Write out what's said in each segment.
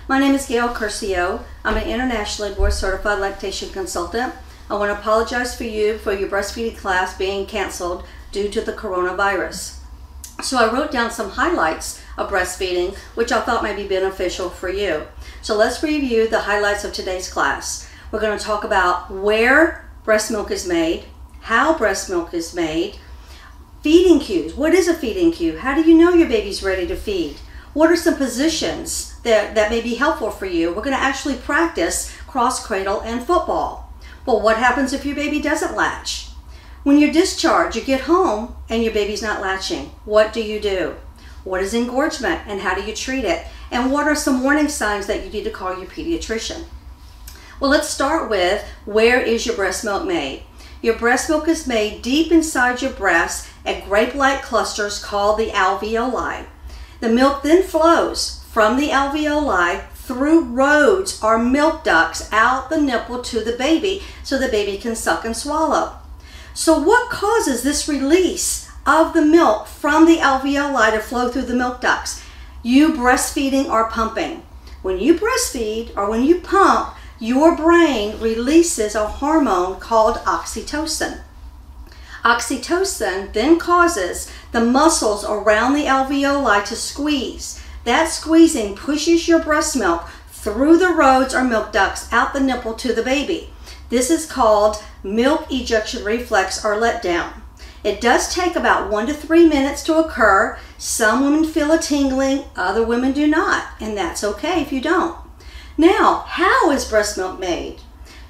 My name is Gail Curcio. I'm an internationally board certified lactation consultant. I want to apologize for your breastfeeding class being canceled due to the coronavirus. So I wrote down some highlights of breastfeeding which I thought might be beneficial for you. So let's review the highlights of today's class. We're going to talk about where breast milk is made, how breast milk is made, feeding cues. What is a feeding cue? How do you know your baby's ready to feed? What are some positions that may be helpful for you? We're going to actually practice cross cradle and football. Well, what happens if your baby doesn't latch? When you're discharged, you get home and your baby's not latching. What do you do? What is engorgement and how do you treat it? And what are some warning signs that you need to call your pediatrician? Well, let's start with, where is your breast milk made? Your breast milk is made deep inside your breast at grape-like clusters called the alveoli. The milk then flows from the alveoli through roads or milk ducts out the nipple to the baby so the baby can suck and swallow. So what causes this release of the milk from the alveoli to flow through the milk ducts? You breastfeeding or pumping. When you breastfeed or when you pump, your brain releases a hormone called oxytocin. Oxytocin then causes the muscles around the alveoli to squeeze. That squeezing pushes your breast milk through the roads or milk ducts out the nipple to the baby. This is called milk ejection reflex or letdown. It does take about 1 to 3 minutes to occur. Some women feel a tingling, other women do not, and that's okay if you don't. Now, how is breast milk made?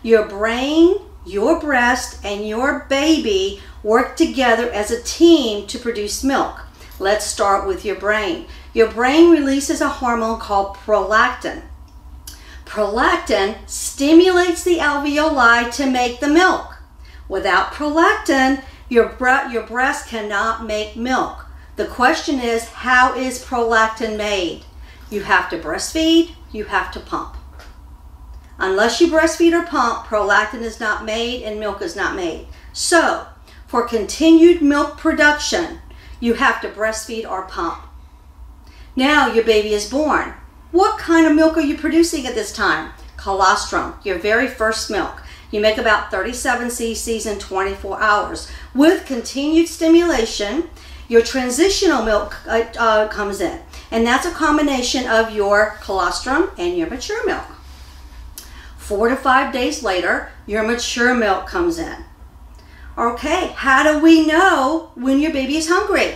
Your brain, your breast, and your baby work together as a team to produce milk. Let's start with your brain. Your brain releases a hormone called prolactin. Prolactin stimulates the alveoli to make the milk. Without prolactin, your breast cannot make milk. The question is, how is prolactin made? You have to breastfeed, you have to pump. Unless you breastfeed or pump, prolactin is not made and milk is not made. So, for continued milk production, you have to breastfeed or pump. Now your baby is born. What kind of milk are you producing at this time? Colostrum, your very first milk. You make about 37 cc's in 24 hours. With continued stimulation, your transitional milk comes in. And that's a combination of your colostrum and your mature milk. 4 to 5 days later, your mature milk comes in. Okay, how do we know when your baby is hungry?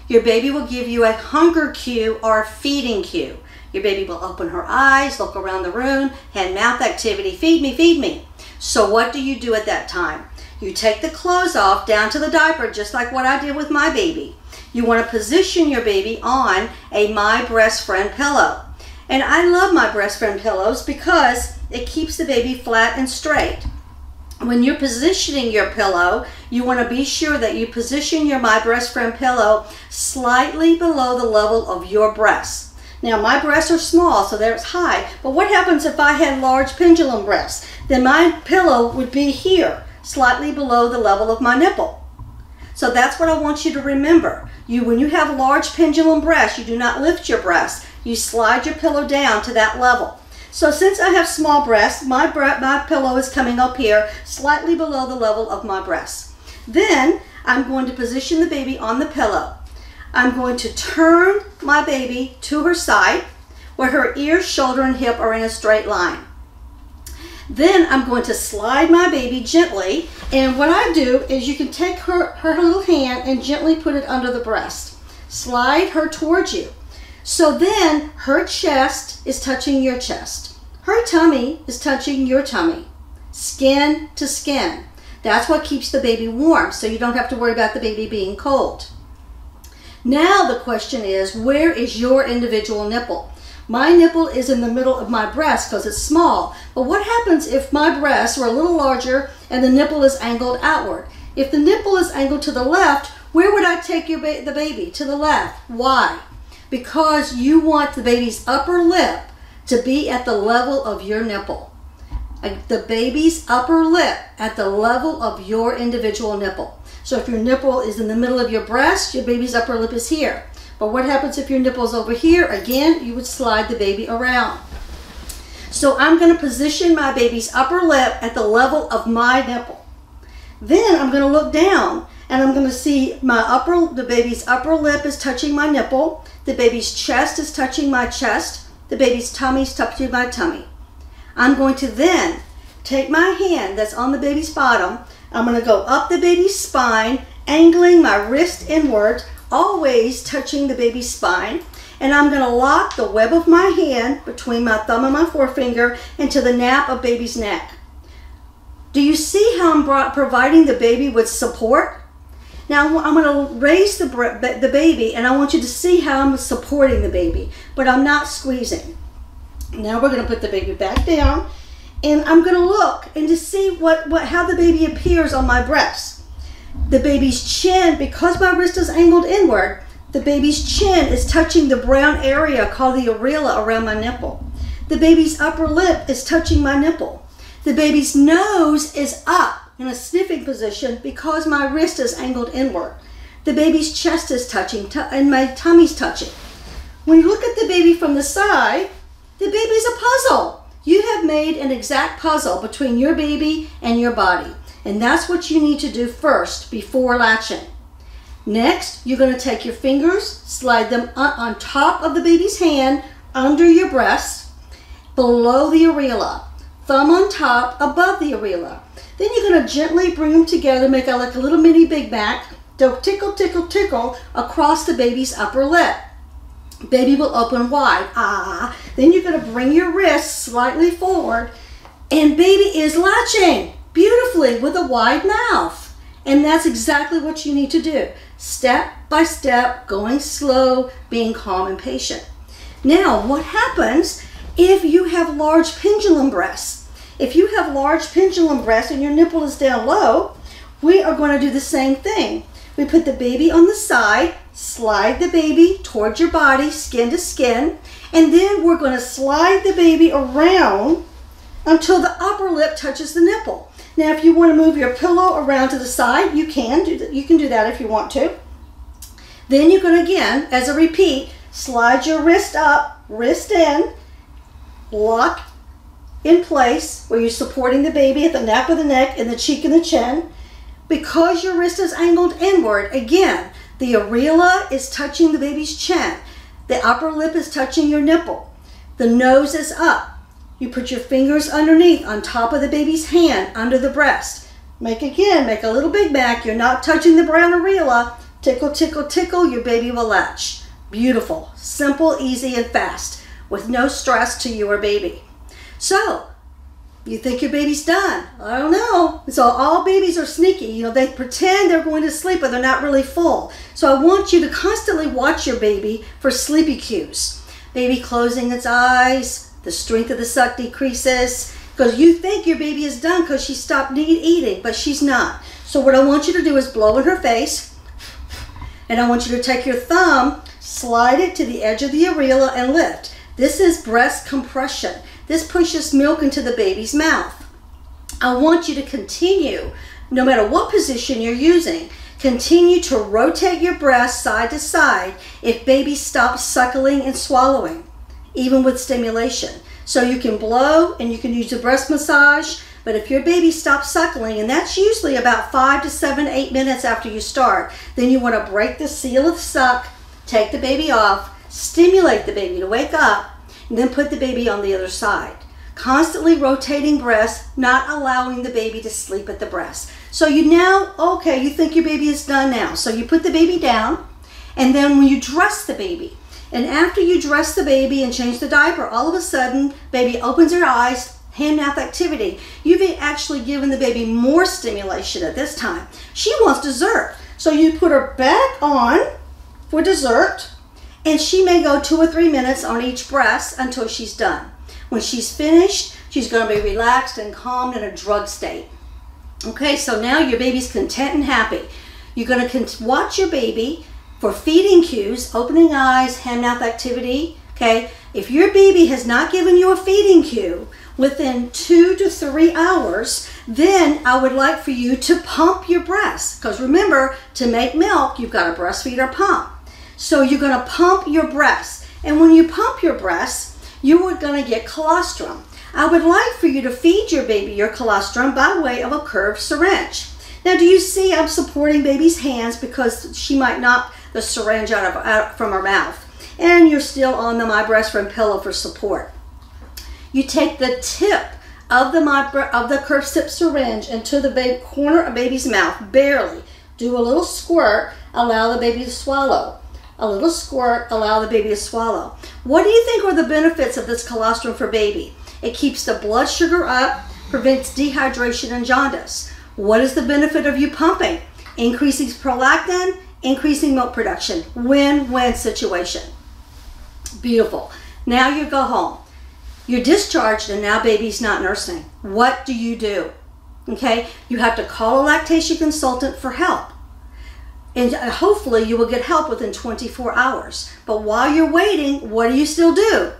Your baby will give you a hunger cue or feeding cue. Your baby will open her eyes, look around the room, hand-mouth activity, feed me, feed me. So what do you do at that time? You take the clothes off down to the diaper, just like what I did with my baby. You want to position your baby on a My Breast Friend pillow. And I love My Breast Friend pillows because it keeps the baby flat and straight. When you're positioning your pillow, you want to be sure that you position your My Breast Friend pillow slightly below the level of your breasts. Now, my breasts are small, so they're high, but what happens if I had large pendulum breasts? Then my pillow would be here, slightly below the level of my nipple. So that's what I want you to remember. When you have large pendulum breasts, you do not lift your breasts. You slide your pillow down to that level. So since I have small breasts, my pillow is coming up here, slightly below the level of my breasts. Then I'm going to position the baby on the pillow. I'm going to turn my baby to her side, where her ear, shoulder, and hip are in a straight line. Then I'm going to slide my baby gently, and what I do is you can take her little hand and gently put it under the breast. Slide her towards you. So then her chest is touching your chest. Her tummy is touching your tummy. Skin to skin. That's what keeps the baby warm, so you don't have to worry about the baby being cold. Now the question is, where is your individual nipple? My nipple is in the middle of my breast because it's small. But what happens if my breasts are a little larger and the nipple is angled outward? If the nipple is angled to the left, where would I take the baby? To the left. Why? Because you want the baby's upper lip to be at the level of your nipple. The baby's upper lip at the level of your individual nipple. So if your nipple is in the middle of your breast, your baby's upper lip is here. But what happens if your nipple is over here? Again, you would slide the baby around. So I'm going to position my baby's upper lip at the level of my nipple. Then I'm going to look down and I'm going to see the baby's upper lip is touching my nipple. The baby's chest is touching my chest. The baby's tummy is touching my tummy. I'm going to then take my hand that's on the baby's bottom. I'm going to go up the baby's spine, angling my wrist inward, always touching the baby's spine. And I'm going to lock the web of my hand between my thumb and my forefinger into the nape of baby's neck. Do you see how I'm providing the baby with support? Now I'm going to raise the baby, and I want you to see how I'm supporting the baby, but I'm not squeezing. Now we're going to put the baby back down, and I'm going to look and to see how the baby appears on my breast. The baby's chin, because my wrist is angled inward, the baby's chin is touching the brown area called the areola around my nipple. The baby's upper lip is touching my nipple. The baby's nose is up in a sniffing position because my wrist is angled inward. The baby's chest is touching and my tummy's touching. When you look at the baby from the side, the baby's a puzzle. You have made an exact puzzle between your baby and your body. And that's what you need to do first before latching. Next, you're going to take your fingers, slide them on top of the baby's hand, under your breast, below the areola. Thumb on top, above the areola. Then you're going to gently bring them together, make it like a little mini Big Mac. They'll tickle, tickle, tickle across the baby's upper lip. Baby will open wide. Then you're going to bring your wrist slightly forward, and baby is latching beautifully with a wide mouth. And that's exactly what you need to do. Step by step, going slow, being calm and patient. Now, what happens if you have large pendulum breasts? If you have large pendulum breasts and your nipple is down low, we are going to do the same thing. We put the baby on the side, slide the baby towards your body, skin to skin, and then we're going to slide the baby around until the upper lip touches the nipple. Now, if you want to move your pillow around to the side, you can do that. You can do that if you want to. Then you're going to, again, as a repeat, slide your wrist up, wrist in, lock in place where you're supporting the baby at the nape of the neck and the cheek and the chin. Because your wrist is angled inward, again, the areola is touching the baby's chin. The upper lip is touching your nipple. The nose is up. You put your fingers underneath on top of the baby's hand under the breast. Make a little Big Mac. You're not touching the brown areola. Tickle, tickle, tickle, your baby will latch. Beautiful, simple, easy, and fast with no stress to your baby. So, you think your baby's done? I don't know. So all babies are sneaky. You know, they pretend they're going to sleep, but they're not really full. So I want you to constantly watch your baby for sleepy cues. Baby closing its eyes. The strength of the suck decreases because you think your baby is done because she stopped eating, but she's not. So what I want you to do is blow in her face, and I want you to take your thumb, slide it to the edge of the areola and lift. This is breast compression. This pushes milk into the baby's mouth. I want you to continue, no matter what position you're using, continue to rotate your breast side to side if baby stops suckling and swallowing, even with stimulation. So you can blow and you can use a breast massage, but if your baby stops suckling, and that's usually about 5 to 7, 8 minutes after you start, then you want to break the seal of the suck, take the baby off, stimulate the baby to wake up, and then put the baby on the other side. Constantly rotating breast, not allowing the baby to sleep at the breast. So you now, okay, you think your baby is done now. So you put the baby down, and then when you dress the baby, and after you dress the baby and change the diaper, all of a sudden, baby opens her eyes, hand-mouth activity. You've actually given the baby more stimulation at this time. She wants dessert. So you put her back on for dessert, and she may go 2 or 3 minutes on each breast until she's done. When she's finished, she's going to be relaxed and calmed in a drug state. Okay, so now your baby's content and happy. You're going to watch your baby for feeding cues, opening eyes, hand-mouth activity, okay? If your baby has not given you a feeding cue within 2 to 3 hours, then I would like for you to pump your breast. Because remember, to make milk, you've got to breastfeed or pump. So you're going to pump your breast. And when you pump your breast, you are going to get colostrum. I would like for you to feed your baby your colostrum by way of a curved syringe. Now, do you see I'm supporting baby's hands because she might knock the syringe out from her mouth? And you're still on the My Breast Friend pillow for support. You take the tip of the curved tip syringe into the corner of baby's mouth, barely. Do a little squirt, allow the baby to swallow. A little squirt, allow the baby to swallow. What do you think are the benefits of this colostrum for baby? It keeps the blood sugar up, prevents dehydration and jaundice. What is the benefit of you pumping? Increasing prolactin, increasing milk production. Win-win situation. Beautiful. Now you go home. You're discharged and now baby's not nursing. What do you do? Okay, you have to call a lactation consultant for help. And hopefully you will get help within 24 hours. But while you're waiting, what do you still do?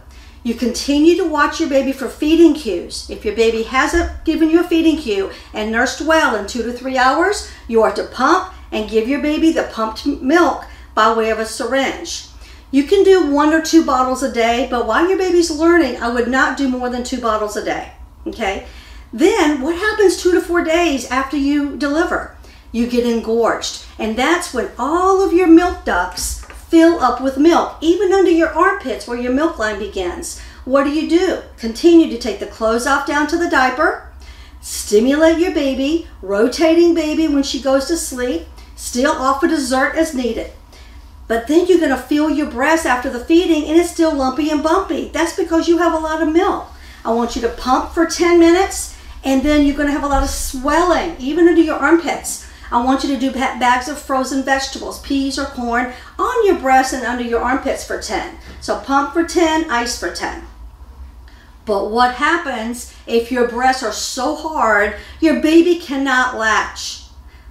You continue to watch your baby for feeding cues. If your baby hasn't given you a feeding cue and nursed well in 2 to 3 hours, you are to pump and give your baby the pumped milk by way of a syringe. You can do 1 or 2 bottles a day, but while your baby's learning, I would not do more than 2 bottles a day, okay? Then what happens 2 to 4 days after you deliver? You get engorged, and that's when all of your milk ducts fill up with milk, even under your armpits where your milk line begins. What do? Continue to take the clothes off down to the diaper, stimulate your baby, rotating baby when she goes to sleep, still offer dessert as needed. But then you're going to feel your breast after the feeding and it's still lumpy and bumpy. That's because you have a lot of milk. I want you to pump for 10 minutes and then you're going to have a lot of swelling, even under your armpits. I want you to do bags of frozen vegetables, peas or corn, on your breast and under your armpits for 10. So pump for 10, ice for 10. But what happens if your breasts are so hard, your baby cannot latch?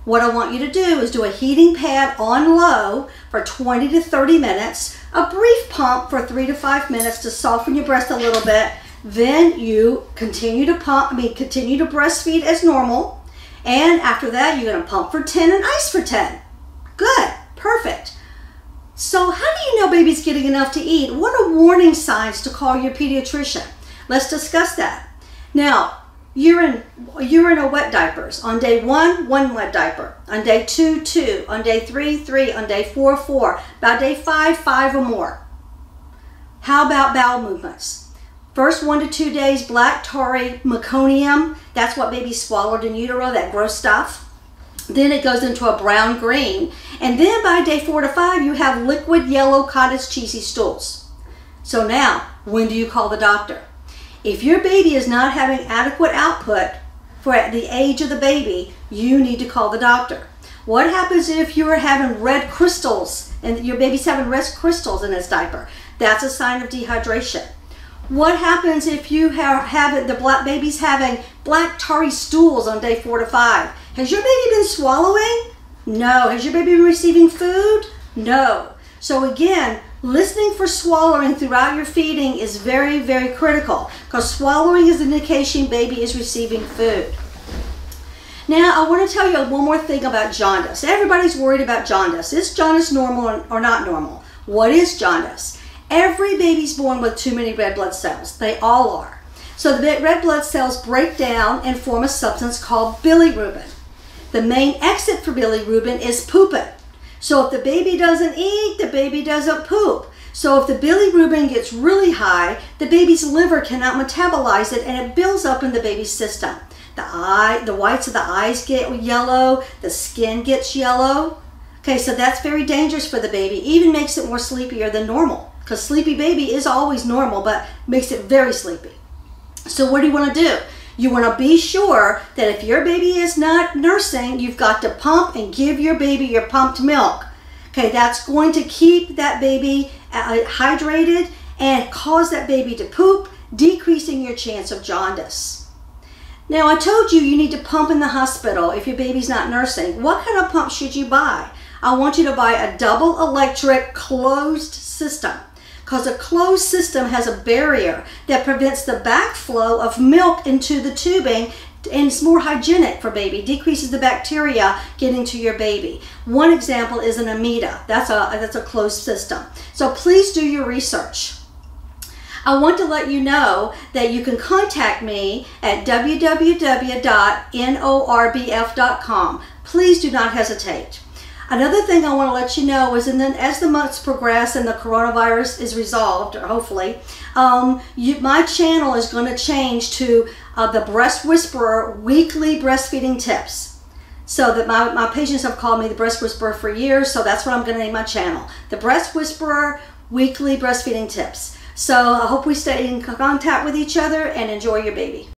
What I want you to do is do a heating pad on low for 20 to 30 minutes, a brief pump for 3 to 5 minutes to soften your breast a little bit. Then you continue to continue to breastfeed as normal. And after that, you're going to pump for 10 and ice for 10. Good. Perfect. So how do you know baby's getting enough to eat? What are warning signs to call your pediatrician? Let's discuss that. Now, urine or wet diapers. On day 1, 1 wet diaper. On day 2, 2. On day 3, 3. On day 4, 4. By day 5, 5 or more. How about bowel movements? First 1 to 2 days, black tarry meconium. That's what baby swallowed in utero, that gross stuff. Then it goes into a brown green. And then by day 4 to 5, you have liquid yellow cottage cheesy stools. So now, when do you call the doctor? If your baby is not having adequate output for the age of the baby, you need to call the doctor. What happens if you are having red crystals and your baby's having red crystals in its diaper? That's a sign of dehydration. What happens if you the baby's having black tarry stools on day 4 to 5? Has your baby been swallowing? No. Has your baby been receiving food? No. So again, listening for swallowing throughout your feeding is very, very critical because swallowing is an indication baby is receiving food. Now, I want to tell you one more thing about jaundice. Everybody's worried about jaundice. Is jaundice normal or not normal? What is jaundice? Every baby's born with too many red blood cells. They all are. So the red blood cells break down and form a substance called bilirubin. The main exit for bilirubin is pooping. So if the baby doesn't eat, the baby doesn't poop. So if the bilirubin gets really high, the baby's liver cannot metabolize it and it builds up in the baby's system. The whites of the eyes get yellow, the skin gets yellow. Okay, so that's very dangerous for the baby. Even makes it more sleepier than normal. Because sleepy baby is always normal, but makes it very sleepy. So what do you want to do? You want to be sure that if your baby is not nursing, you've got to pump and give your baby your pumped milk. Okay, that's going to keep that baby hydrated and cause that baby to poop, decreasing your chance of jaundice. Now, I told you need to pump in the hospital if your baby's not nursing. What kind of pump should you buy? I want you to buy a double electric closed system. Because a closed system has a barrier that prevents the backflow of milk into the tubing, and it's more hygienic for baby, decreases the bacteria getting to your baby. One example is an Amida. That's a closed system. So please do your research. I want to let you know that you can contact me at www.norbf.com. Please do not hesitate. Another thing I want to let you know is, as the months progress and the coronavirus is resolved, or hopefully, my channel is going to change to the Breast Whisperer weekly breastfeeding tips. So that my patients have called me the Breast Whisperer for years, so that's what I'm going to name my channel. The Breast Whisperer weekly breastfeeding tips. So I hope we stay in contact with each other and enjoy your baby.